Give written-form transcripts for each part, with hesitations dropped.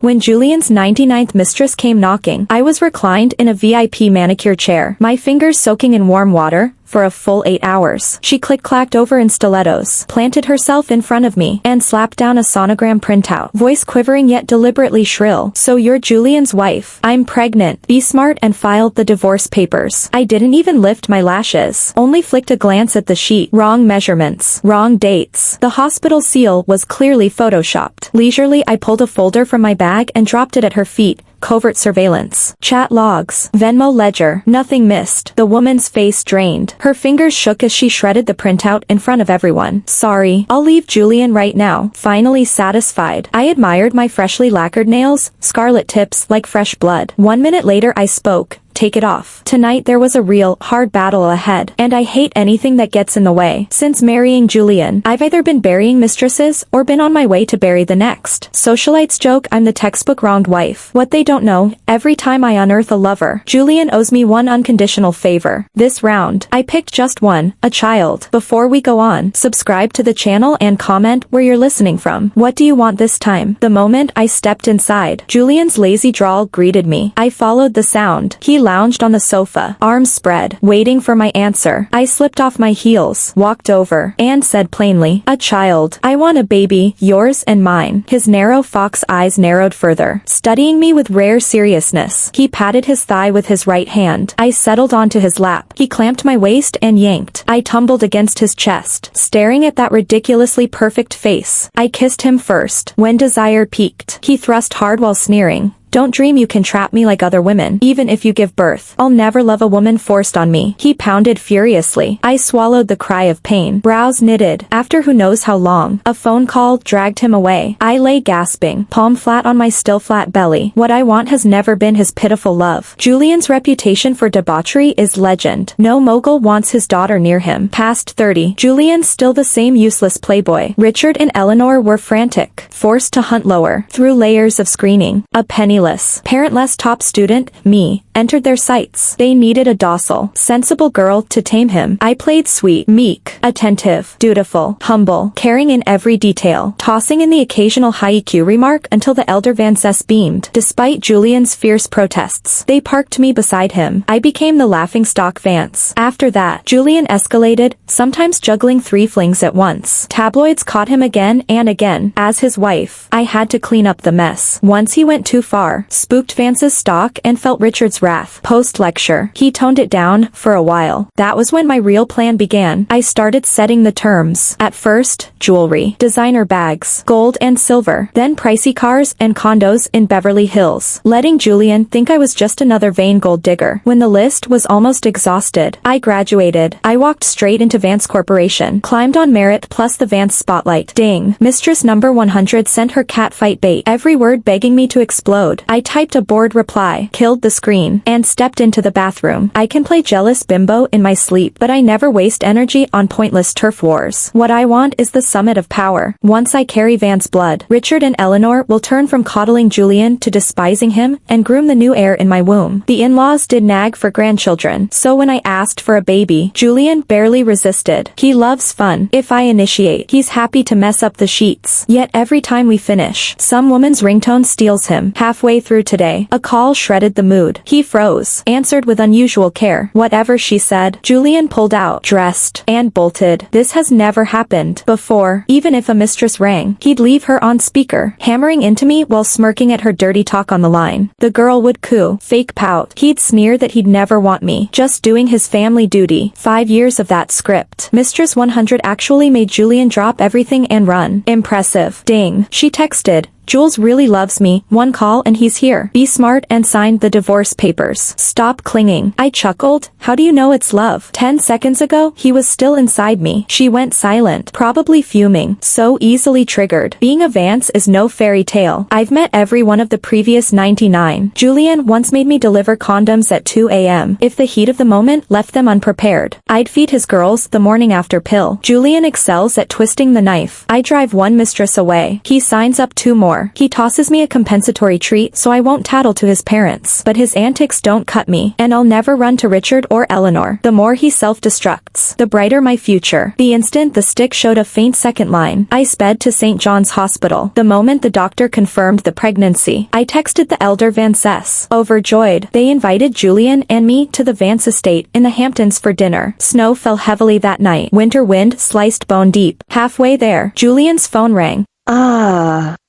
When Julian's 99th mistress came knocking, I was reclined in a VIP manicure chair, my fingers soaking in warm water, for a full 8 hours. She click-clacked over in stilettos, planted herself in front of me, and slapped down a sonogram printout, voice quivering yet deliberately shrill. "So you're Julian's wife. I'm pregnant. Be smart and file the divorce papers." I didn't even lift my lashes, only flicked a glance at the sheet. Wrong measurements, wrong dates. The hospital seal was clearly photoshopped. Leisurely, I pulled a folder from my bag and dropped it at her feet. Covert surveillance. Chat logs. Venmo ledger. Nothing missed. The woman's face drained. Her fingers shook as she shredded the printout in front of everyone. "Sorry, I'll leave Julian right now." Finally satisfied, I admired my freshly lacquered nails, scarlet tips like fresh blood. 1 minute later I spoke. "Take it off. Tonight there was a real, hard battle ahead, and I hate anything that gets in the way. Since marrying Julian, I've either been burying mistresses or been on my way to bury the next. Socialites joke I'm the textbook wronged wife. What they don't know, every time I unearth a lover, Julian owes me one unconditional favor. This round, I picked just one, a child. Before we go on, subscribe to the channel and comment where you're listening from. What do you want this time?" The moment I stepped inside, Julian's lazy drawl greeted me. I followed the sound. He lounged on the sofa, arms spread, waiting for my answer. I slipped off my heels, walked over, and said plainly, "A child. I want a baby, yours and mine." His narrow fox eyes narrowed further, studying me with rare seriousness. He patted his thigh with his right hand. I settled onto his lap. He clamped my waist and yanked. I tumbled against his chest, staring at that ridiculously perfect face. I kissed him first, when desire peaked. He thrust hard while sneering. "Don't dream you can trap me like other women. Even if you give birth, I'll never love a woman forced on me." He pounded furiously. I swallowed the cry of pain. Brows knitted. After who knows how long, a phone call dragged him away. I lay gasping, palm flat on my still flat belly. What I want has never been his pitiful love. Julian's reputation for debauchery is legend. No mogul wants his daughter near him. Past 30, Julian's still the same useless playboy. Richard and Eleanor were frantic, forced to hunt lower, through layers of screening. A penniless, parentless top student, me, entered their sights. They needed a docile, sensible girl to tame him. I played sweet, meek, attentive, dutiful, humble, caring in every detail, tossing in the occasional high EQ remark until the elder Vancess beamed. Despite Julian's fierce protests, they parked me beside him. I became the laughingstock Vance. After that, Julian escalated, sometimes juggling 3 flings at once. Tabloids caught him again and again. As his wife, I had to clean up the mess. Once he went too far, spooked Vance's stock and felt Richard's wrath. Post-lecture, he toned it down, for a while. That was when my real plan began. I started setting the terms. At first, jewelry, designer bags, gold and silver, then pricey cars and condos in Beverly Hills, letting Julian think I was just another vain gold digger. When the list was almost exhausted, I graduated. I walked straight into Vance Corporation, climbed on merit plus the Vance spotlight. Ding. Mistress number 100 sent her catfight bait, every word begging me to explode. I typed a bored reply, killed the screen, and stepped into the bathroom. I can play jealous bimbo in my sleep, but I never waste energy on pointless turf wars. What I want is the summit of power. Once I carry Vance's blood, Richard and Eleanor will turn from coddling Julian to despising him and groom the new heir in my womb. The in-laws did nag for grandchildren, so when I asked for a baby, Julian barely resisted. He loves fun. If I initiate, he's happy to mess up the sheets. Yet every time we finish, some woman's ringtone steals him. Halfway through today, a call shredded the mood. He froze, answered with unusual care. Whatever she said, Julian pulled out, dressed, and bolted. This has never happened before. Even if a mistress rang, he'd leave her on speaker, hammering into me while smirking at her dirty talk on the line. The girl would coo, fake pout. He'd sneer that he'd never want me, just doing his family duty. 5 years of that script. Mistress 100 actually made Julian drop everything and run. Impressive. Ding. She texted, "Jules really loves me, one call and he's here. Be smart," and signed the divorce papers. "Stop clinging." I chuckled. "How do you know it's love? 10 seconds ago, he was still inside me." She went silent, probably fuming. So easily triggered. Being a Vance is no fairy tale. I've met every one of the previous 99. Julian once made me deliver condoms at 2 a.m. if the heat of the moment left them unprepared. I'd feed his girls the morning after pill. Julian excels at twisting the knife. I drive one mistress away. He signs up 2 more. car. He tosses me a compensatory treat so I won't tattle to his parents. But his antics don't cut me, and I'll never run to Richard or Eleanor. The more he self-destructs, the brighter my future. The instant the stick showed a faint second line, I sped to St. John's Hospital. The moment the doctor confirmed the pregnancy, I texted the elder Vances. Overjoyed, they invited Julian and me to the Vance estate in the Hamptons for dinner. Snow fell heavily that night. Winter wind sliced bone deep. Halfway there, Julian's phone rang.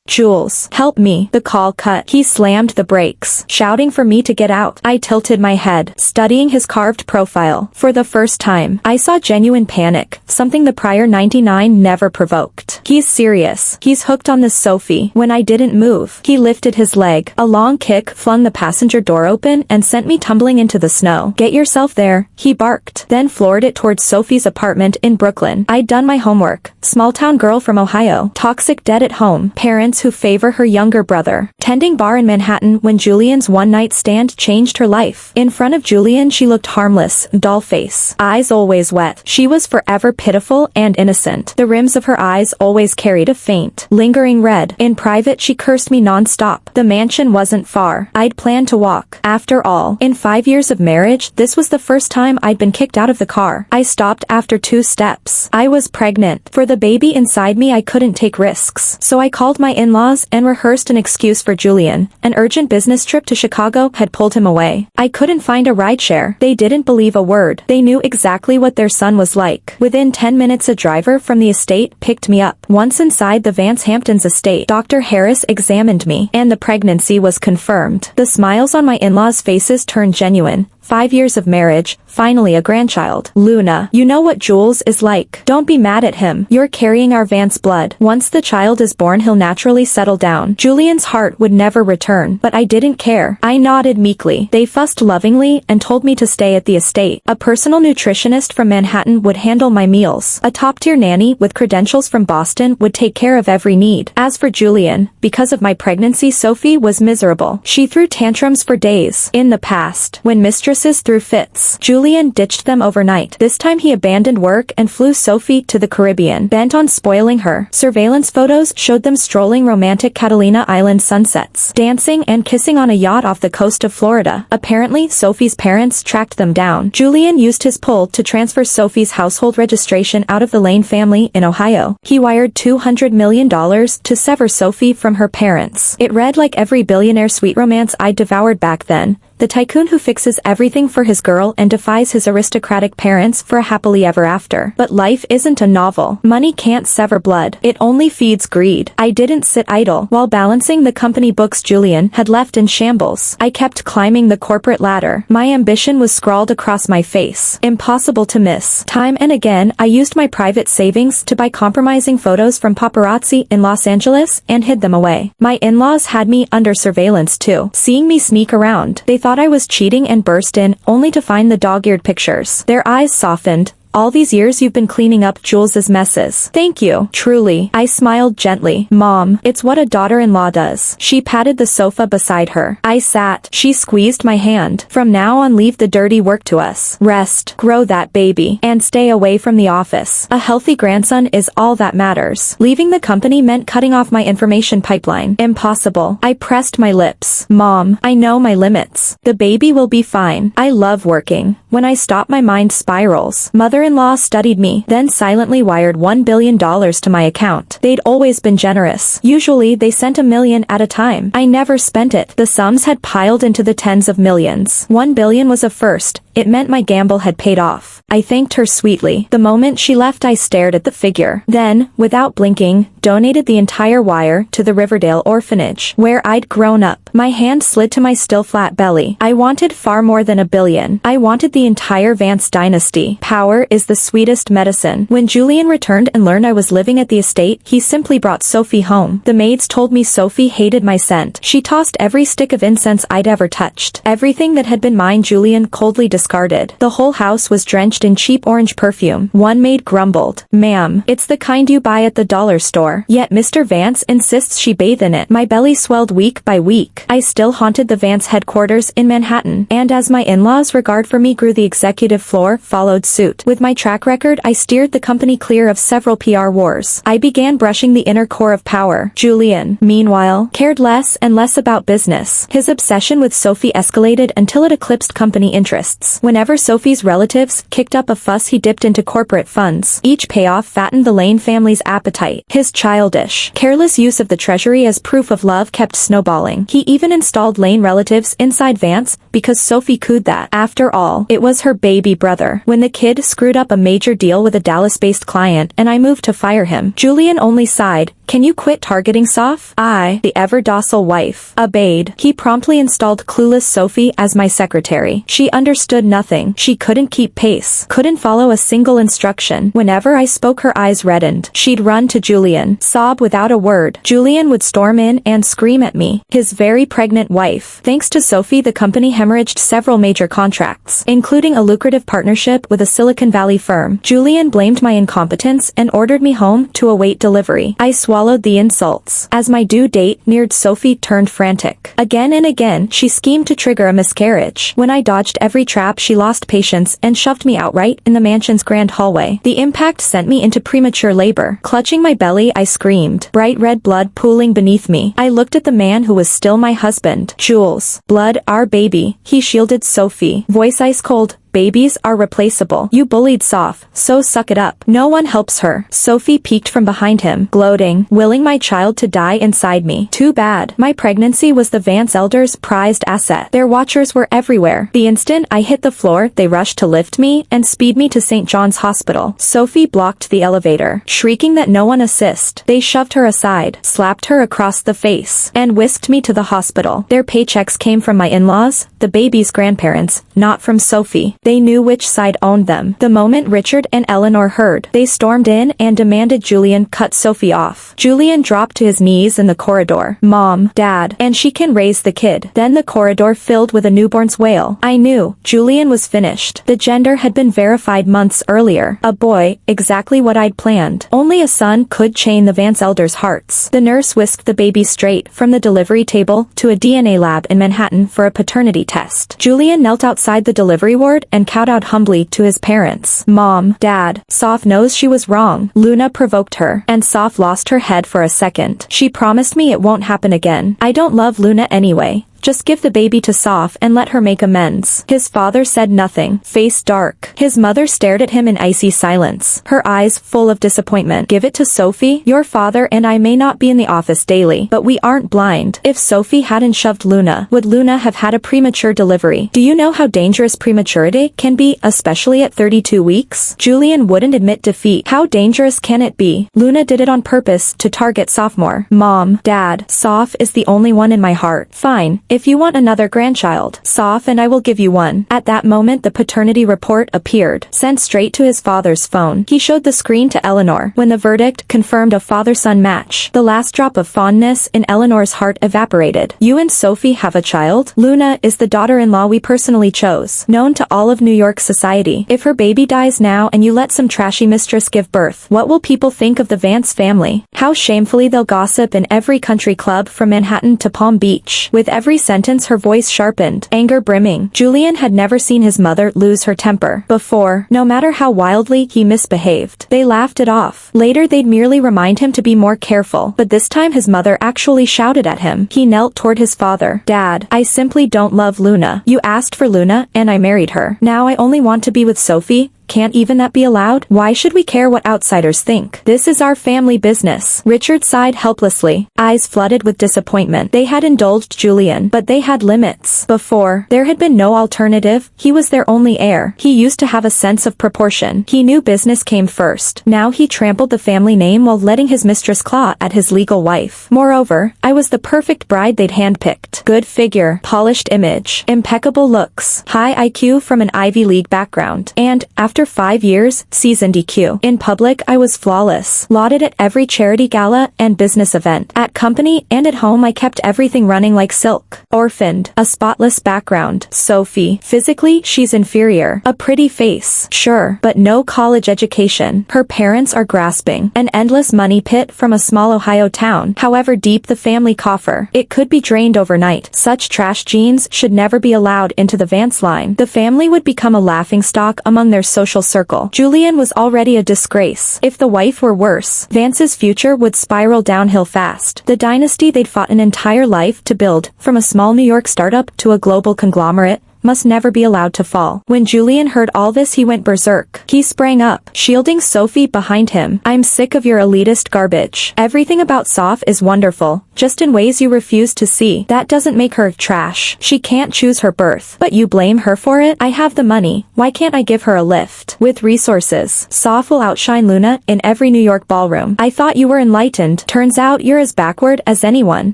Jules, help me. The call cut. He slammed the brakes, shouting for me to get out. I tilted my head, studying his carved profile. For the first time, I saw genuine panic, something the prior 99 never provoked. He's serious. He's hooked on this Sophie. When I didn't move, he lifted his leg. A long kick flung the passenger door open and sent me tumbling into the snow. Get yourself there, he barked, then floored it towards Sophie's apartment in Brooklyn. I'd done my homework. Small-town girl from Ohio. Toxic dead at home. Parents who favor her younger brother. Tending bar in Manhattan when Julian's one-night stand changed her life. In front of Julian she looked harmless, doll face. Eyes always wet. She was forever pitiful and innocent. The rims of her eyes always carried a faint, lingering red. In private she cursed me non-stop. The mansion wasn't far. I'd planned to walk. After all, in 5 years of marriage, this was the first time I'd been kicked out of the car. I stopped after 2 steps. I was pregnant. For the baby inside me I couldn't take risks. So I called my in-laws and rehearsed an excuse for Julian. An urgent business trip to Chicago had pulled him away. I couldn't find a rideshare. They didn't believe a word. They knew exactly what their son was like. Within 10 minutes a driver from the estate picked me up. Once inside the Vance Hamptons estate, Dr. Harris examined me, and the pregnancy was confirmed. The smiles on my in-laws' faces turned genuine. 5 years of marriage, finally a grandchild. Luna, you know what Jules is like. Don't be mad at him. You're carrying our Vance blood. Once the child is born he'll naturally settle down. Julian's heart would never return, but I didn't care. I nodded meekly. They fussed lovingly and told me to stay at the estate. A personal nutritionist from Manhattan would handle my meals. A top-tier nanny with credentials from Boston would take care of every need. As for Julian, because of my pregnancy Sophie was miserable. She threw tantrums for days. In the past, when mistresses threw fits, Julian ditched them overnight. This time he abandoned work and flew Sophie to the Caribbean, bent on spoiling her. Surveillance photos showed them strolling romantic Catalina Island sunsets, dancing and kissing on a yacht off the coast of Florida. Apparently, Sophie's parents tracked them down. Julian used his pull to transfer Sophie's household registration out of the Lane family in Ohio. He wired $200 million to sever Sophie from her parents. It read like every billionaire sweet romance I'd devoured back then. The tycoon who fixes everything for his girl and defies his aristocratic parents for a happily ever after. But life isn't a novel. Money can't sever blood. It only feeds greed. I didn't sit idle. While balancing the company books Julian had left in shambles, I kept climbing the corporate ladder. My ambition was scrawled across my face. Impossible to miss. Time and again, I used my private savings to buy compromising photos from paparazzi in Los Angeles and hid them away. My in-laws had me under surveillance too. Seeing me sneak around, they thought I was cheating and burst in, only to find the dog-eared pictures. Their eyes softened. All these years you've been cleaning up Jules's messes. Thank you. Truly. I smiled gently. Mom, it's what a daughter-in-law does. She patted the sofa beside her. I sat. She squeezed my hand. From now on leave the dirty work to us. Rest. Grow that baby. And stay away from the office. A healthy grandson is all that matters. Leaving the company meant cutting off my information pipeline. Impossible. I pressed my lips. Mom, I know my limits. The baby will be fine. I love working. When I stop my mind spirals. Mother-in-law studied me, then silently wired $1 billion to my account. They'd always been generous. Usually they sent $1 million at a time. I never spent it. The sums had piled into the tens of millions. $1 billion was a first. It meant my gamble had paid off. I thanked her sweetly. The moment she left I stared at the figure. Then, without blinking, donated the entire wire to the Riverdale orphanage, where I'd grown up. My hand slid to my still flat belly. I wanted far more than $1 billion. I wanted the entire Vance dynasty. Power is the sweetest medicine. When Julian returned and learned I was living at the estate, he simply brought Sophie home. The maids told me Sophie hated my scent. She tossed every stick of incense I'd ever touched. Everything that had been mine Julian coldly discarded. The whole house was drenched in cheap orange perfume. One maid grumbled, "Ma'am, it's the kind you buy at the dollar store." Yet Mr. Vance insists she bathe in it. My belly swelled week by week. I still haunted the Vance headquarters in Manhattan, and as my in-laws' regard for me grew the executive floor followed suit. With With my track record, I steered the company clear of several PR wars. I began brushing the inner core of power. Julian, meanwhile, cared less and less about business. His obsession with Sophie escalated until it eclipsed company interests. Whenever Sophie's relatives kicked up a fuss, he dipped into corporate funds. Each payoff fattened the Lane family's appetite. His childish, careless use of the treasury as proof of love kept snowballing. He even installed Lane relatives inside Vance because Sophie could that. After all, it was her baby brother. When the kid screwed up a major deal with a Dallas-based client and I moved to fire him, Julian only sighed, "Can you quit targeting Soph?" I, the ever-docile wife, obeyed. He promptly installed clueless Sophie as my secretary. She understood nothing. She couldn't keep pace, couldn't follow a single instruction. Whenever I spoke, her eyes reddened. She'd run to Julian, sob without a word. Julian would storm in and scream at me, his very pregnant wife. Thanks to Sophie, the company hemorrhaged several major contracts, including a lucrative partnership with a Silicon Valley firm. Julian blamed my incompetence and ordered me home to await delivery. I swallowed the insults. As my due date neared, Sophie turned frantic. Again and again, she schemed to trigger a miscarriage. When I dodged every trap, she lost patience and shoved me outright in the mansion's grand hallway. The impact sent me into premature labor. Clutching my belly, I screamed, bright red blood pooling beneath me. I looked at the man who was still my husband. Jules. Blood, our baby. He shielded Sophie. Voice ice cold. Babies are replaceable. You bullied Soph, so suck it up. No one helps her. Sophie peeked from behind him, gloating, willing my child to die inside me. Too bad. My pregnancy was the Vance elders' prized asset. Their watchers were everywhere. The instant I hit the floor, they rushed to lift me and speed me to St. John's Hospital. Sophie blocked the elevator, shrieking that no one assist. They shoved her aside, slapped her across the face, and whisked me to the hospital. Their paychecks came from my in-laws, the baby's grandparents, not from Sophie. They knew which side owned them. The moment Richard and Eleanor heard, they stormed in and demanded Julian cut Sophie off. Julian dropped to his knees in the corridor. "Mom, Dad, and she can raise the kid." Then the corridor filled with a newborn's wail. I knew Julian was finished. The gender had been verified months earlier. A boy, exactly what I'd planned. Only a son could chain the Vance elders' hearts. The nurse whisked the baby straight from the delivery table to a DNA lab in Manhattan for a paternity test. Julian knelt outside the delivery ward and kowtowed humbly to his parents. "Mom, Dad, Soph knows she was wrong." Luna provoked her, and Soph lost her head for a second. "She promised me it won't happen again. I don't love Luna anyway. Just give the baby to Soph and let her make amends." His father said nothing, face dark. His mother stared at him in icy silence, her eyes full of disappointment. "Give it to Sophie? Your father and I may not be in the office daily, but we aren't blind. If Sophie hadn't shoved Luna, would Luna have had a premature delivery? Do you know how dangerous prematurity can be, especially at 32 weeks? Julian wouldn't admit defeat. How dangerous can it be? Luna did it on purpose to target sophomore. "Mom, Dad, Soph is the only one in my heart." "Fine. If you want another grandchild, Soph and I will give you one." At that moment, the paternity report appeared, sent straight to his father's phone. He showed the screen to Eleanor. When the verdict confirmed a father-son match, the last drop of fondness in Eleanor's heart evaporated. "You and Sophie have a child? Luna is the daughter-in-law we personally chose, known to all of New York society. If her baby dies now and you let some trashy mistress give birth, what will people think of the Vance family? How shamefully they'll gossip in every country club from Manhattan to Palm Beach." With every sentence, her voice sharpened, anger brimming. Julian had never seen his mother lose her temper before, no matter how wildly he misbehaved. They laughed it off. Later they'd merely remind him to be more careful, but this time his mother actually shouted at him. He knelt toward his father. "Dad, I simply don't love Luna. You asked for Luna, and I married her. Now I only want to be with Sophie. Can't even that be allowed? Why should we care what outsiders think? This is our family business." Richard sighed helplessly, eyes flooded with disappointment. They had indulged Julian, but they had limits. Before, there had been no alternative. He was their only heir. He used to have a sense of proportion. He knew business came first. Now he trampled the family name while letting his mistress claw at his legal wife. Moreover, I was the perfect bride they'd handpicked. Good figure, polished image, impeccable looks, high IQ from an Ivy League background, and, after 5 years, seasoned EQ. In public, I was flawless, lauded at every charity gala and business event. At company and at home, I kept everything running like silk. Orphaned, a spotless background. Sophie, physically, she's inferior. A pretty face, sure, but no college education. Her parents are grasping, an endless money pit from a small Ohio town. However deep the family coffer, it could be drained overnight. Such trash genes should never be allowed into the Vance line. The family would become a laughingstock among their social social circle. Julian was already a disgrace. If the wife were worse, Vance's future would spiral downhill fast. The dynasty they'd fought an entire life to build, from a small New York startup to a global conglomerate, must never be allowed to fall. When Julian heard all this, he went berserk. He sprang up, shielding Sophie behind him. I'm sick of your elitist garbage. Everything about Soph is wonderful, just in ways you refuse to see. That doesn't make her trash. She can't choose her birth. But you blame her for it? I have the money. Why can't I give her a lift? With resources, Soph will outshine Luna in every New York ballroom. I thought you were enlightened. Turns out you're as backward as anyone.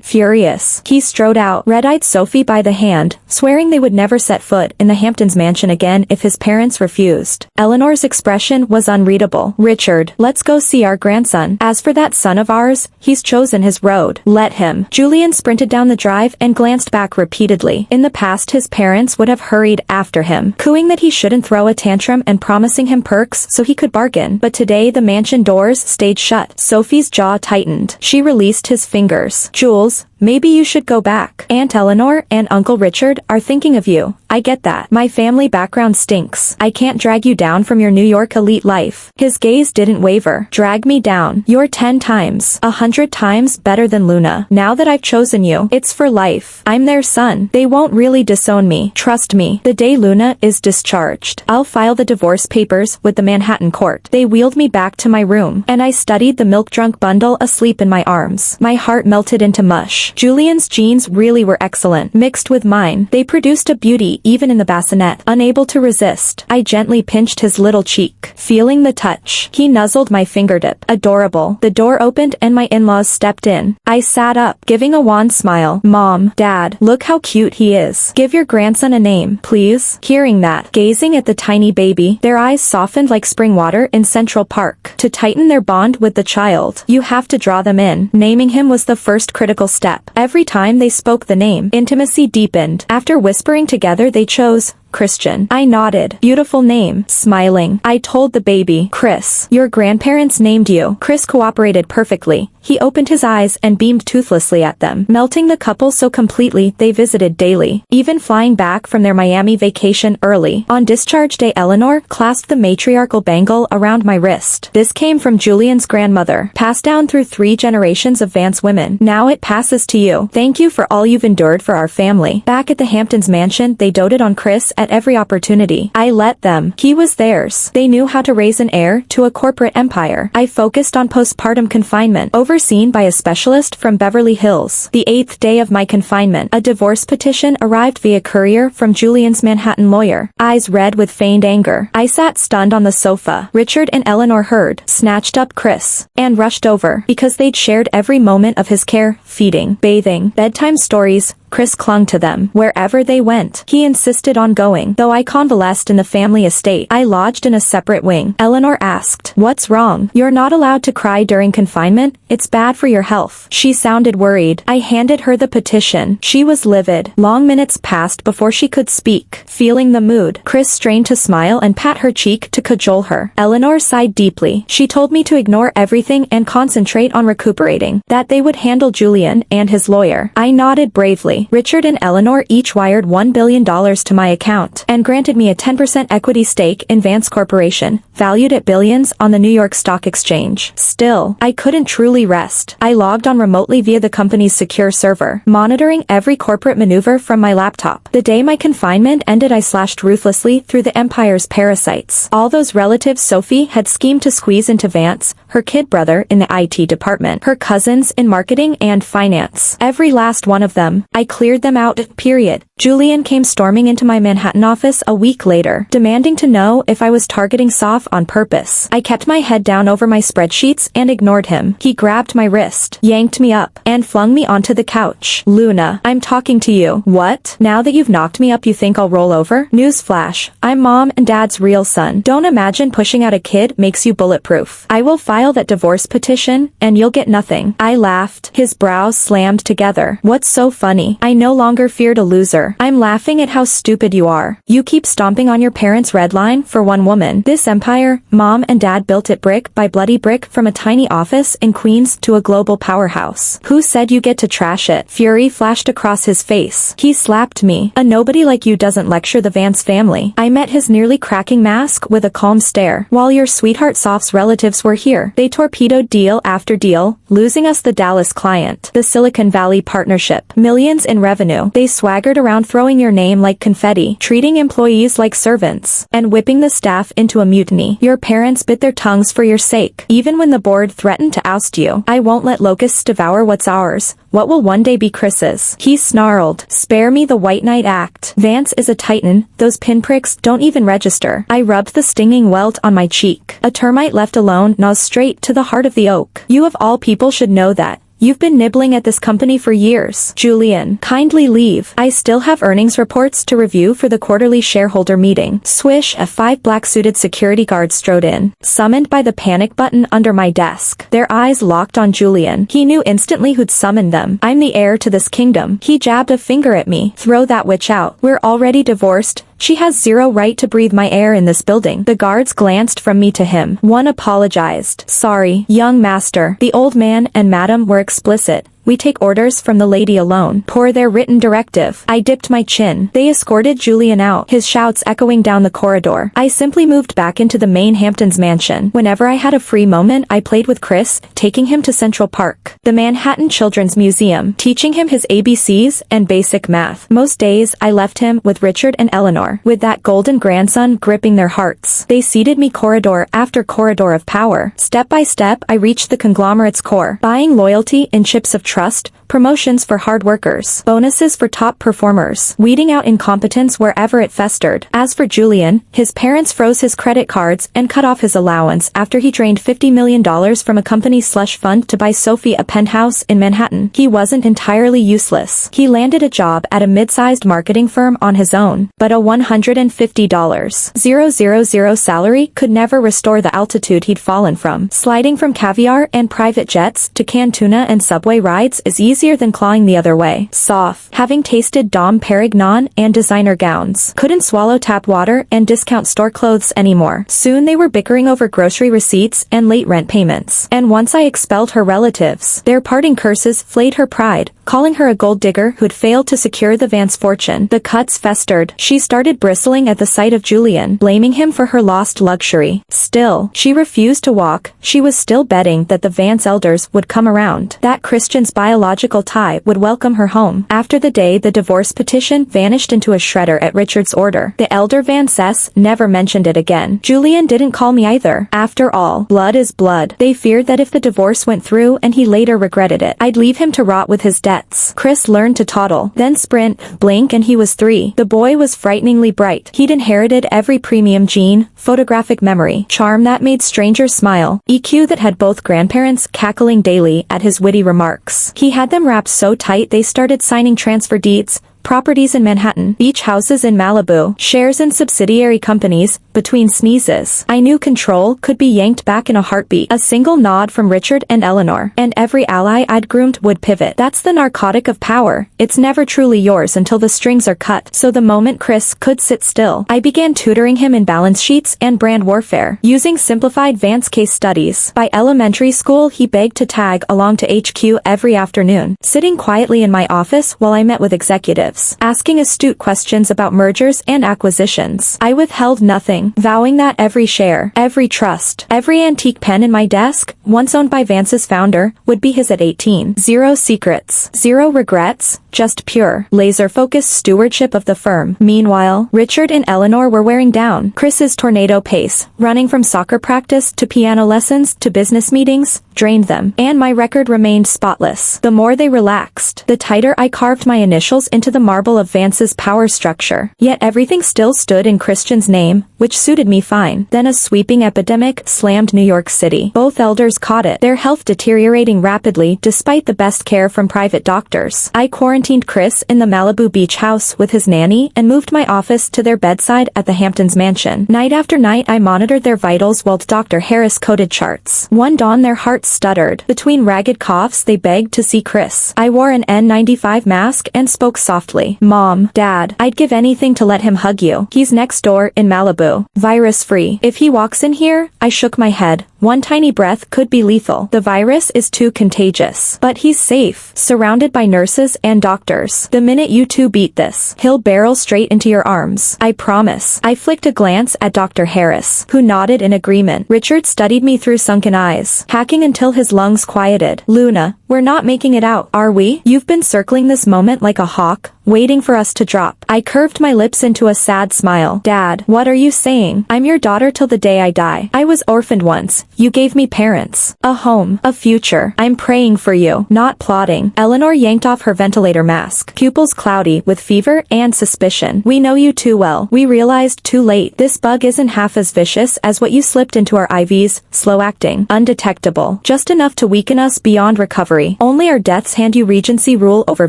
Furious, he strode out, red-eyed Sophie by the hand, swearing they would never set foot in the Hamptons mansion again if his parents refused. Eleanor's expression was unreadable. Richard, let's go see our grandson. As for that son of ours, he's chosen his road. Let him. Julian sprinted down the drive and glanced back repeatedly. In the past, his parents would have hurried after him, cooing that he shouldn't throw a tantrum and promising him perks so he could bargain. But today the mansion doors stayed shut. Sophie's jaw tightened. She released his fingers. Jules, maybe you should go back. Aunt Eleanor and Uncle Richard are thinking of you. I get that. My family background stinks. I can't drag you down from your New York elite life. His gaze didn't waver. Drag me down. You're 10 times, 100 times better than Luna. Now that I've chosen you, it's for life. I'm their son. They won't really disown me. Trust me. The day Luna is discharged, I'll file the divorce papers with the Manhattan court. They wheeled me back to my room, and I studied the milk-drunk bundle asleep in my arms. My heart melted into mush. Julian's genes really were excellent. Mixed with mine, they produced a beauty even in the bassinet. Unable to resist, I gently pinched his little cheek, feeling the touch. He nuzzled my fingertip. Adorable. The door opened and my in-laws stepped in. I sat up, giving a wan smile. Mom, Dad, look how cute he is. Give your grandson a name, please. Hearing that, gazing at the tiny baby, their eyes softened like spring water in Central Park. To tighten their bond with the child, you have to draw them in. Naming him was the first critical step. Every time they spoke the name, intimacy deepened. After whispering together, they chose Christian. I nodded. Beautiful name. Smiling, I told the baby, Chris, your grandparents named you. Chris cooperated perfectly. He opened his eyes and beamed toothlessly at them, melting the couple so completely they visited daily, even flying back from their Miami vacation early. On discharge day, Eleanor clasped the matriarchal bangle around my wrist. This came from Julian's grandmother, passed down through 3 generations of Vance women. Now it passes to you. Thank you for all you've endured for our family. Back at the Hamptons mansion, they doted on Chris at every opportunity. I let them. He was theirs. They knew how to raise an heir to a corporate empire. I focused on postpartum confinement, overseen by a specialist from Beverly Hills. The 8th day of my confinement, a divorce petition arrived via courier from Julian's Manhattan lawyer. Eyes red with feigned anger, I sat stunned on the sofa. Richard and Eleanor heard, snatched up Chris, and rushed over, because they'd shared every moment of his care, feeding, bathing, bedtime stories. Chris clung to them wherever they went. He insisted on going, though I convalesced in the family estate. I lodged in a separate wing. Eleanor asked, "What's wrong? You're not allowed to cry during confinement. It's bad for your health." She sounded worried. I handed her the petition. She was livid. Long minutes passed before she could speak. Feeling the mood, Chris strained to smile and pat her cheek to cajole her. Eleanor sighed deeply. She told me to ignore everything and concentrate on recuperating, that they would handle Julian and his lawyer. I nodded bravely. Richard and Eleanor each wired $1 billion to my account, and granted me a 10% equity stake in Vance Corporation, valued at billions on the New York Stock Exchange. Still, I couldn't truly rest. I logged on remotely via the company's secure server, monitoring every corporate maneuver from my laptop. The day my confinement ended, I slashed ruthlessly through the empire's parasites. All those relatives Sophie had schemed to squeeze into Vance, her kid brother in the IT department, her cousins in marketing and finance. Every last one of them. I cleared them out, period. Julian came storming into my Manhattan office a week later, demanding to know if I was targeting Soph on purpose. I kept my head down over my spreadsheets and ignored him. He grabbed my wrist, yanked me up, and flung me onto the couch. "Luna, I'm talking to you." "What? Now that you've knocked me up you think I'll roll over?" "Newsflash, I'm Mom and Dad's real son. Don't imagine pushing out a kid makes you bulletproof. I will file that divorce petition, and you'll get nothing." I laughed. His brows slammed together. "What's so funny?" "I no longer feared a loser. laughter. I'm laughing at how stupid you are. You keep stomping on your parents' red line for one woman. This empire, Mom and Dad built it brick by bloody brick from a tiny office in Queens to a global powerhouse. Who said you get to trash it? Fury flashed across his face. He slapped me. A nobody like you doesn't lecture the Vance family. I met his nearly cracking mask with a calm stare. While your sweetheart Soft's relatives were here, they torpedoed deal after deal, losing us the Dallas client, the Silicon Valley partnership, millions in revenue. They swaggered around throwing your name like confetti, treating employees like servants, and whipping the staff into a mutiny. Your parents bit their tongues for your sake, even when the board threatened to oust you. I won't let locusts devour what's ours. What will one day be Chris's? He snarled. Spare me the White Knight act. Vance is a titan, those pinpricks don't even register. I rubbed the stinging welt on my cheek. A termite left alone gnaws straight to the heart of the oak. You of all people should know that. You've been nibbling at this company for years. Julian, kindly leave. I still have earnings reports to review for the quarterly shareholder meeting. Swish, a 5 black-suited security guards strode in, summoned by the panic button under my desk. Their eyes locked on Julian. He knew instantly who'd summoned them. I'm the heir to this kingdom. He jabbed a finger at me. Throw that witch out. We're already divorced. She has zero right to breathe my air in this building. The guards glanced from me to him. One apologized. Sorry, young master. The old man and madam were explicit. We take orders from the lady alone. Per their written directive. I dipped my chin. They escorted Julian out, his shouts echoing down the corridor. I simply moved back into the main Hamptons mansion. Whenever I had a free moment, I played with Chris, taking him to Central Park, the Manhattan Children's Museum, teaching him his ABCs and basic math. Most days, I left him with Richard and Eleanor, with that golden grandson gripping their hearts. They seated me corridor after corridor of power. Step by step, I reached the conglomerate's core, buying loyalty in chips of trust, promotions for hard workers, bonuses for top performers, weeding out incompetence wherever it festered. As for Julian, his parents froze his credit cards and cut off his allowance after he drained $50 million from a company slush fund to buy Sophie a penthouse in Manhattan. He wasn't entirely useless. He landed a job at a mid-sized marketing firm on his own, but a $150,000 salary could never restore the altitude he'd fallen from. Sliding from caviar and private jets to canned tuna and subway rides is easier than clawing the other way. Soft, having tasted Dom Perignon and designer gowns, couldn't swallow tap water and discount store clothes anymore. Soon they were bickering over grocery receipts and late rent payments. And once I expelled her relatives, their parting curses flayed her pride, calling her a gold digger who'd failed to secure the Vance fortune. The cuts festered. She started bristling at the sight of Julian, blaming him for her lost luxury. Still, she refused to walk. She was still betting that the Vance elders would come around, that Christian's biological tie would welcome her home. After the day the divorce petition vanished into a shredder at Richard's order, the elder Vances never mentioned it again. Julian didn't call me either. After all, blood is blood. They feared that if the divorce went through and he later regretted it, I'd leave him to rot with his debts. Chris learned to toddle, then sprint, blink, and he was 3. The boy was frighteningly bright. He'd inherited every premium gene, photographic memory, charm that made strangers smile, EQ that had both grandparents cackling daily at his witty remarks. He had them wrapped so tight they started signing transfer deeds, properties in Manhattan, beach houses in Malibu, shares in subsidiary companies. Between sneezes, I knew control could be yanked back in a heartbeat. A single nod from Richard and Eleanor, and every ally I'd groomed would pivot. That's the narcotic of power. It's never truly yours until the strings are cut. So the moment Chris could sit still, I began tutoring him in balance sheets and brand warfare, using simplified Vance case studies. By elementary school, he begged to tag along to HQ every afternoon, sitting quietly in my office while I met with executives, asking astute questions about mergers and acquisitions. I withheld nothing, vowing that every share, every trust, every antique pen in my desk, once owned by Vance's founder, would be his at 18. Zero secrets, zero regrets, just pure, laser-focused stewardship of the firm. Meanwhile, Richard and Eleanor were wearing down. Chris's tornado pace, running from soccer practice to piano lessons to business meetings, drained them, and my record remained spotless. The more they relaxed, the tighter I carved my initials into the marble of Vance's power structure. Yet everything still stood in Christian's name, which suited me fine. Then a sweeping epidemic slammed New York City. Both elders caught it, their health deteriorating rapidly despite the best care from private doctors. I quarantined Chris in the Malibu beach house with his nanny and moved my office to their bedside at the Hamptons mansion. Night after night I monitored their vitals while Dr. Harris coded charts. One dawn their hearts stuttered. Between ragged coughs they begged to see Chris. I wore an N95 mask and spoke softly softly. Mom, Dad, I'd give anything to let him hug you. He's next door in Malibu. Virus-free. If he walks in here, I shook my head. One tiny breath could be lethal. The virus is too contagious. But he's safe, surrounded by nurses and doctors. The minute you two beat this, he'll barrel straight into your arms. I promise. I flicked a glance at Dr. Harris, who nodded in agreement. Richard studied me through sunken eyes, hacking until his lungs quieted. Luna, we're not making it out, are we? You've been circling this moment like a hawk, waiting for us to drop. I curved my lips into a sad smile. Dad, what are you saying? I'm your daughter till the day I die. I was orphaned once. You gave me parents, a home, a future. I'm praying for you, not plotting. Eleanor yanked off her ventilator mask, pupils cloudy with fever and suspicion. We know you too well. We realized too late. This bug isn't half as vicious as what you slipped into our IVs, slow acting, undetectable, just enough to weaken us beyond recovery. Only our deaths hand you regency rule over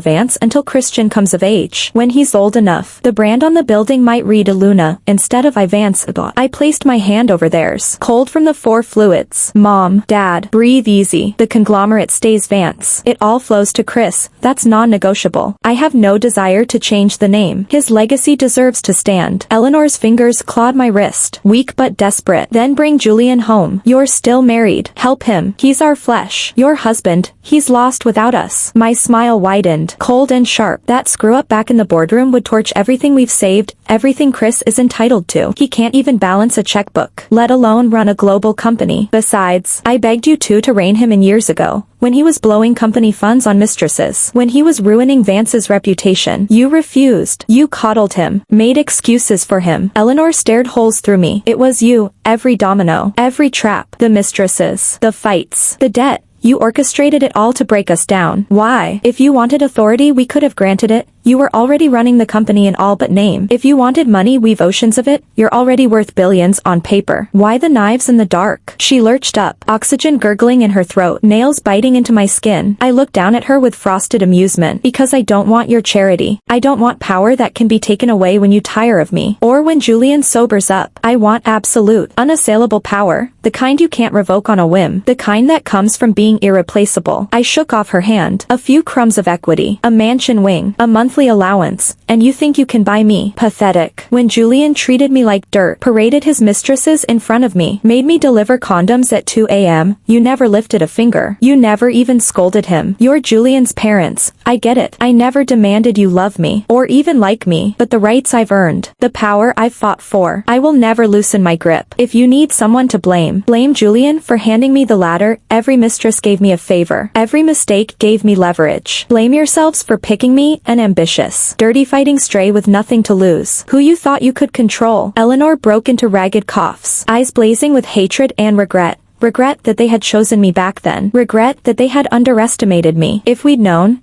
Vance until Christian comes of age. When he's old enough, the brand on the building might read Luna instead of Vance. I placed my hand over theirs, cold from the four fluids. Mom, Dad, breathe easy. The conglomerate stays Vance. It all flows to Chris. That's non-negotiable. I have no desire to change the name. His legacy deserves to stand. Eleanor's fingers clawed my wrist, weak but desperate. Then bring Julian home. You're still married. Help him. He's our flesh. Your husband. He's lost without us. My smile widened, cold and sharp. That screw-up back in the boardroom would torch everything we've saved, everything Chris is entitled to. He can't even balance a checkbook, let alone run a global company. Besides, I begged you two to rein him in years ago, when he was blowing company funds on mistresses, when he was ruining Vance's reputation. You refused. You coddled him, made excuses for him. Eleanor stared holes through me. It was you, every domino, every trap, the mistresses, the fights, the debt. You orchestrated it all to break us down. Why? If you wanted authority, we could have granted it. You were already running the company in all but name. If you wanted money, we've oceans of it. You're already worth billions on paper. Why the knives in the dark? She lurched up, oxygen gurgling in her throat, nails biting into my skin. I looked down at her with frosted amusement. Because I don't want your charity. I don't want power that can be taken away when you tire of me, or when Julian sobers up. I want absolute, unassailable power, the kind you can't revoke on a whim, the kind that comes from being irreplaceable. I shook off her hand. A few crumbs of equity, a mansion wing, a monthly allowance, and you think you can buy me? Pathetic. When Julian treated me like dirt, paraded his mistresses in front of me, made me deliver condoms at 2 a.m., you never lifted a finger. You never even scolded him. You're Julian's parents. I get it. I never demanded you love me, or even like me, but the rights I've earned, the power I've fought for, I will never loosen my grip. If you need someone to blame, blame Julian for handing me the ladder. Every mistress gave me a favor. Every mistake gave me leverage. Blame yourselves for picking me, an ambitious, dirty fighting stray with nothing to lose, who you thought you could control. Eleanor broke into ragged coughs, eyes blazing with hatred and regret. Regret that they had chosen me back then. Regret that they had underestimated me. If we'd known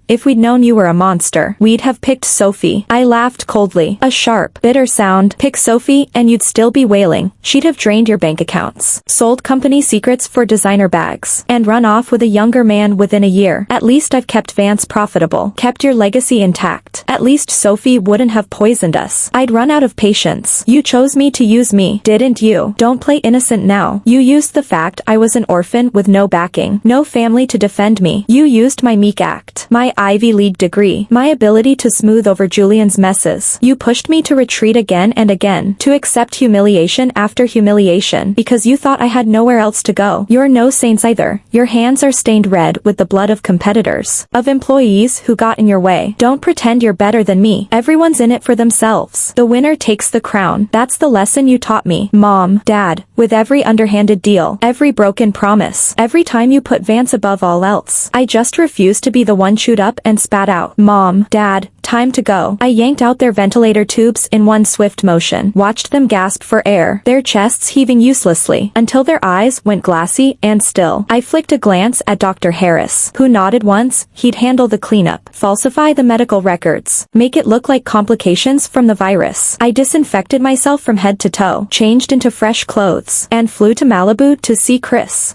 you were a monster, we'd have picked Sophie. I laughed coldly. A sharp, bitter sound. Pick Sophie and you'd still be wailing. She'd have drained your bank accounts, sold company secrets for designer bags, and run off with a younger man within a year. At least I've kept Vance profitable, kept your legacy intact. At least Sophie wouldn't have poisoned us. I'd run out of patience. You chose me to use me, didn't you? Don't play innocent now. You used the fact I was an orphan with no backing, no family to defend me. You used my meek act, my Ivy League degree, my ability to smooth over Julian's messes. You pushed me to retreat again and again, to accept humiliation after humiliation, because you thought I had nowhere else to go. You're no saints either. Your hands are stained red with the blood of competitors, of employees who got in your way. Don't pretend you're better than me. Everyone's in it for themselves. The winner takes the crown. That's the lesson you taught me, Mom, Dad, with every underhanded deal, every broken promise, every time you put Vance above all else. I just refused to be the one chewed up and spat out. Mom, Dad, time to go. I yanked out their ventilator tubes in one swift motion, watched them gasp for air, their chests heaving uselessly, until their eyes went glassy and still. I flicked a glance at Dr. Harris, who nodded once. He'd handle the cleanup, falsify the medical records, make it look like complications from the virus. I disinfected myself from head to toe, changed into fresh clothes, and flew to Malibu to see Chris.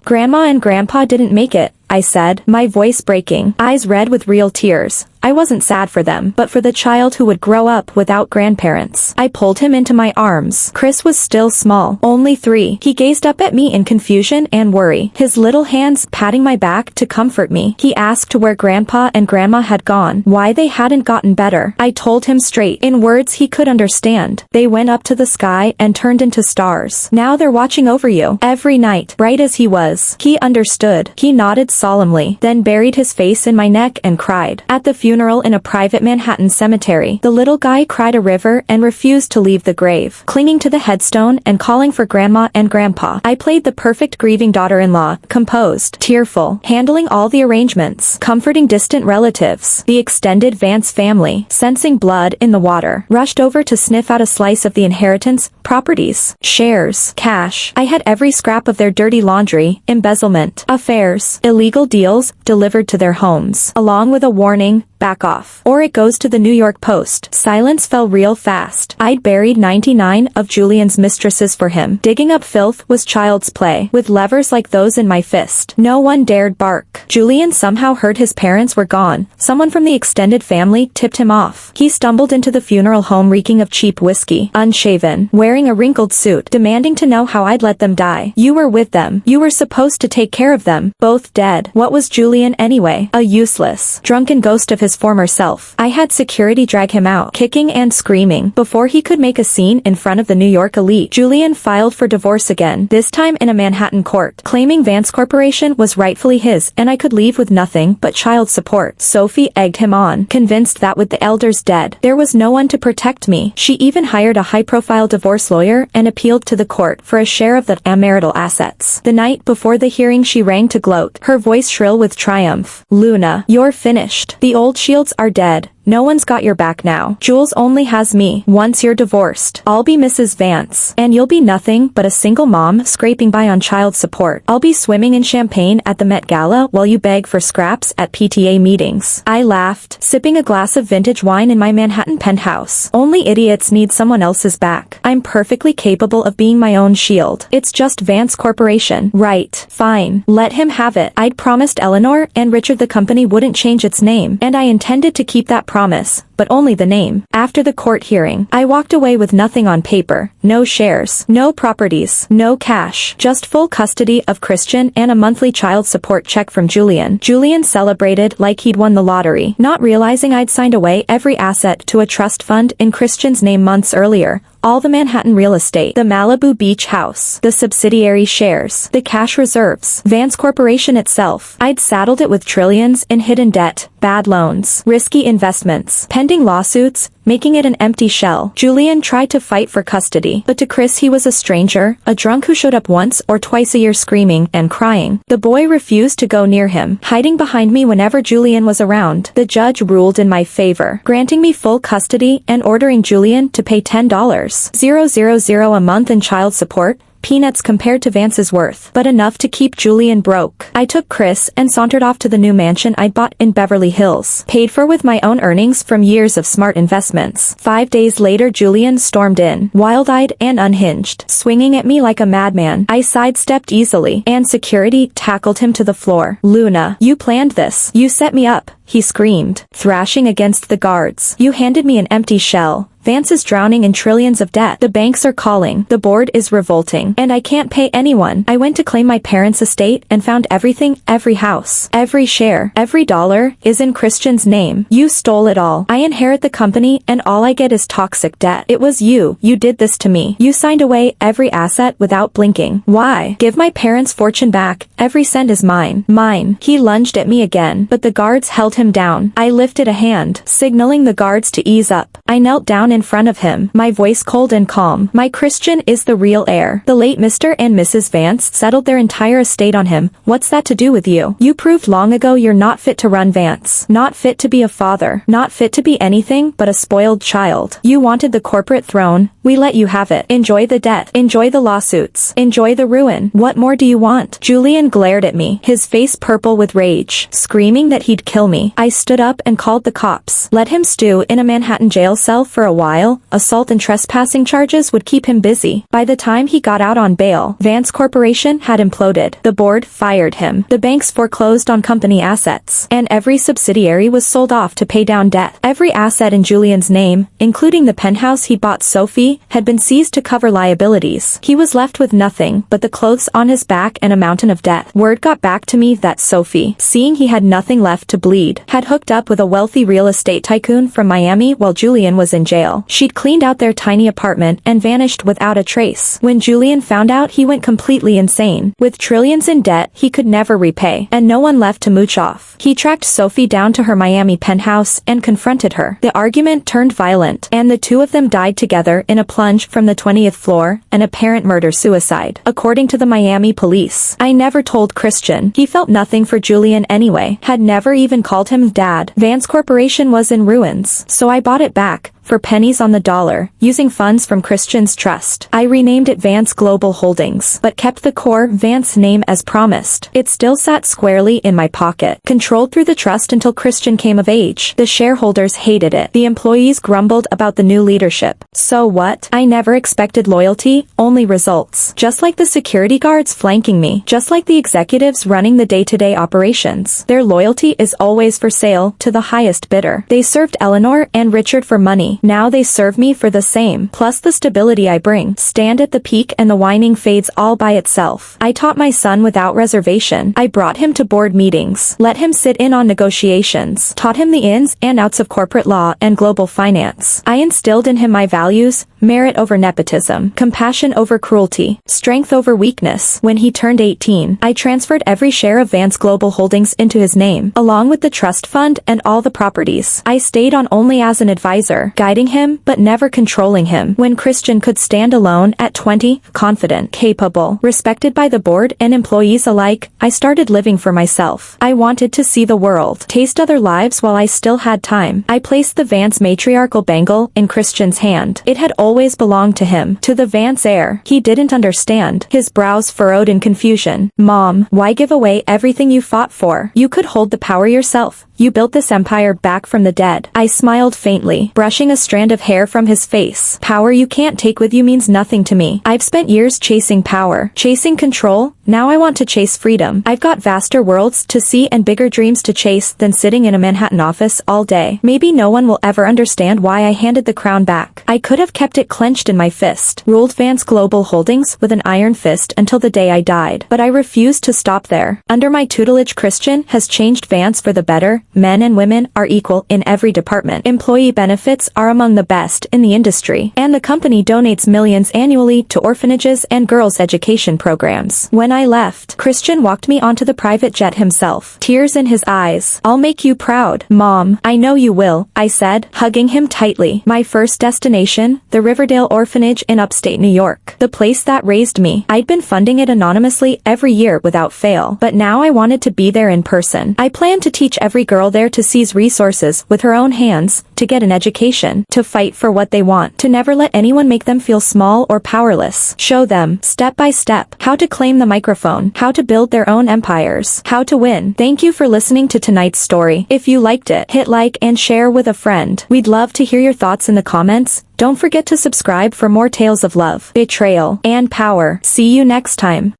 Grandma and Grandpa didn't make it. I said, my voice breaking, eyes red with real tears. I wasn't sad for them, but for the child who would grow up without grandparents. I pulled him into my arms. Chris was still small, only 3. He gazed up at me in confusion and worry, his little hands patting my back to comfort me. He asked where Grandpa and Grandma had gone, why they hadn't gotten better. I told him straight, in words he could understand. They went up to the sky and turned into stars. Now they're watching over you every night, bright as he was. He understood. He nodded solemnly, then buried his face in my neck and cried. At the funeral in a private Manhattan cemetery, the little guy cried a river and refused to leave the grave, clinging to the headstone and calling for Grandma and Grandpa. I played the perfect grieving daughter-in-law, composed, tearful, handling all the arrangements, comforting distant relatives. The extended Vance family, sensing blood in the water, rushed over to sniff out a slice of the inheritance, properties, shares, cash. I had every scrap of their dirty laundry, embezzlement, affairs, illegal deals delivered to their homes, along with a warning, back off, or it goes to the New York Post. Silence fell real fast. I'd buried 99 of Julian's mistresses for him. Digging up filth was child's play, with levers like those in my fist. No one dared bark. Julian somehow heard his parents were gone. Someone from the extended family tipped him off. He stumbled into the funeral home reeking of cheap whiskey, unshaven, wearing a wrinkled suit, demanding to know how I'd let them die. You were with them. You were supposed to take care of them. Both dead. What was Julian anyway? A useless, drunken ghost of his former self. I had security drag him out, kicking and screaming. Before he could make a scene in front of the New York elite, Julian filed for divorce again, this time in a Manhattan court, claiming Vance Corporation was rightfully his and I could leave with nothing but child support. Sophie egged him on, convinced that with the elders dead, there was no one to protect me. She even hired a high-profile divorce lawyer and appealed to the court for a share of the marital assets. The night before the hearing she rang to gloat, her voice shrill with triumph. Luna, you're finished. The old shields are dead. No one's got your back now. Jules only has me. Once you're divorced, I'll be Mrs. Vance. And you'll be nothing but a single mom scraping by on child support. I'll be swimming in champagne at the Met Gala while you beg for scraps at PTA meetings. I laughed, sipping a glass of vintage wine in my Manhattan penthouse. Only idiots need someone else's back. I'm perfectly capable of being my own shield. It's just Vance Corporation. Right. Fine. Let him have it. I'd promised Eleanor and Richard the company wouldn't change its name, and I intended to keep that promise, but only the name. After the court hearing, I walked away with nothing on paper, no shares, no properties, no cash, just full custody of Christian and a monthly child support check from Julian. Julian celebrated like he'd won the lottery, not realizing I'd signed away every asset to a trust fund in Christian's name months earlier. All the Manhattan real estate, the Malibu beach house, the subsidiary shares, the cash reserves, Vance Corporation itself. I'd saddled it with trillions in hidden debt, bad loans, risky investments, pending lawsuits, making it an empty shell. Julian tried to fight for custody, but to Chris he was a stranger, a drunk who showed up once or twice a year screaming and crying. The boy refused to go near him, hiding behind me whenever Julian was around. The judge ruled in my favor, granting me full custody and ordering Julian to pay $10,000 a month in child support. Peanuts compared to Vance's worth, but enough to keep Julian broke. I took Chris and sauntered off to the new mansion I'd bought in Beverly Hills, paid for with my own earnings from years of smart investments. 5 days later Julian stormed in, wild-eyed and unhinged, swinging at me like a madman. I sidestepped easily, and security tackled him to the floor. Luna, you planned this. You set me up, he screamed, thrashing against the guards. You handed me an empty shell. Vance is drowning in trillions of debt. The banks are calling. The board is revolting. And I can't pay anyone. I went to claim my parents' estate and found everything, every house, every share, every dollar is in Christian's name. You stole it all. I inherit the company and all I get is toxic debt. It was you. You did this to me. You signed away every asset without blinking. Why? Give my parents' fortune back. Every cent is mine. Mine. He lunged at me again, but the guards held him down. I lifted a hand, signaling the guards to ease up. I knelt down in front of him, my voice cold and calm. My Christian is the real heir. The late Mr. and Mrs. Vance settled their entire estate on him. What's that to do with you? You proved long ago you're not fit to run Vance. Not fit to be a father. Not fit to be anything but a spoiled child. You wanted the corporate throne. We let you have it. Enjoy the debt. Enjoy the lawsuits. Enjoy the ruin. What more do you want? Julian glared at me, his face purple with rage, screaming that he'd kill me. I stood up and called the cops. Let him stew in a Manhattan jail cell for a while. while, assault and trespassing charges would keep him busy. By the time he got out on bail, Vance Corporation had imploded. The board fired him. The banks foreclosed on company assets. And every subsidiary was sold off to pay down debt. Every asset in Julian's name, including the penthouse he bought Sophie, had been seized to cover liabilities. He was left with nothing but the clothes on his back and a mountain of debt. Word got back to me that Sophie, seeing he had nothing left to bleed, had hooked up with a wealthy real estate tycoon from Miami while Julian was in jail. She'd cleaned out their tiny apartment and vanished without a trace. When Julian found out, he went completely insane. With trillions in debt he could never repay, and no one left to mooch off, he tracked Sophie down to her Miami penthouse and confronted her. The argument turned violent, and the two of them died together in a plunge from the 20th floor, an apparent murder-suicide. According to the Miami police, I never told Christian. He felt nothing for Julian anyway, had never even called him dad. Vance Corporation was in ruins, so I bought it back, for pennies on the dollar, using funds from Christian's trust. I renamed it Vance Global Holdings, but kept the core Vance name as promised. It still sat squarely in my pocket, controlled through the trust until Christian came of age. The shareholders hated it. The employees grumbled about the new leadership. So what? I never expected loyalty, only results. Just like the security guards flanking me, just like the executives running the day-to-day operations, their loyalty is always for sale to the highest bidder. They served Eleanor and Richard for money. Now they serve me for the same, plus the stability I bring. Stand at the peak and the whining fades all by itself. I taught my son without reservation. I brought him to board meetings, let him sit in on negotiations, taught him the ins and outs of corporate law and global finance. I instilled in him my values: merit over nepotism, compassion over cruelty, strength over weakness. When he turned 18, I transferred every share of Vance Global Holdings into his name, along with the trust fund and all the properties. I stayed on only as an advisor, guiding him but never controlling him. When Christian could stand alone at 20, confident, capable, respected by the board and employees alike, I started living for myself. I wanted to see the world, taste other lives while I still had time. I placed the Vance matriarchal bangle in Christian's hand. It had always belonged to him, to the Vance heir. He didn't understand. His brows furrowed in confusion. Mom, why give away everything you fought for? You could hold the power yourself. You built this empire back from the dead. I smiled faintly, brushing a strand of hair from his face. Power you can't take with you means nothing to me. I've spent years chasing power, chasing control. Now I want to chase freedom. I've got vaster worlds to see and bigger dreams to chase than sitting in a Manhattan office all day. Maybe no one will ever understand why I handed the crown back. I could have kept it clenched in my fist, ruled Vance Global Holdings with an iron fist until the day I died. But I refused to stop there. Under my tutelage, Christian has changed Vance for the better. Men and women are equal in every department. Employee benefits are among the best in the industry, and the company donates millions annually to orphanages and girls' education programs. When I left, Christian walked me onto the private jet himself, tears in his eyes. I'll make you proud, Mom. I know you will, I said, hugging him tightly. My first destination, the Riverdale Orphanage in upstate New York, the place that raised me. I'd been funding it anonymously every year without fail, but now I wanted to be there in person. I planned to teach every girl there to seize resources with her own hands, to get an education, to fight for what they want, to never let anyone make them feel small or powerless. Show them, step by step, how to claim the microphone, how to build their own empires, how to win. Thank you for listening to tonight's story. If you liked it, hit like and share with a friend. We'd love to hear your thoughts in the comments. Don't forget to subscribe for more tales of love, betrayal, and power. See you next time.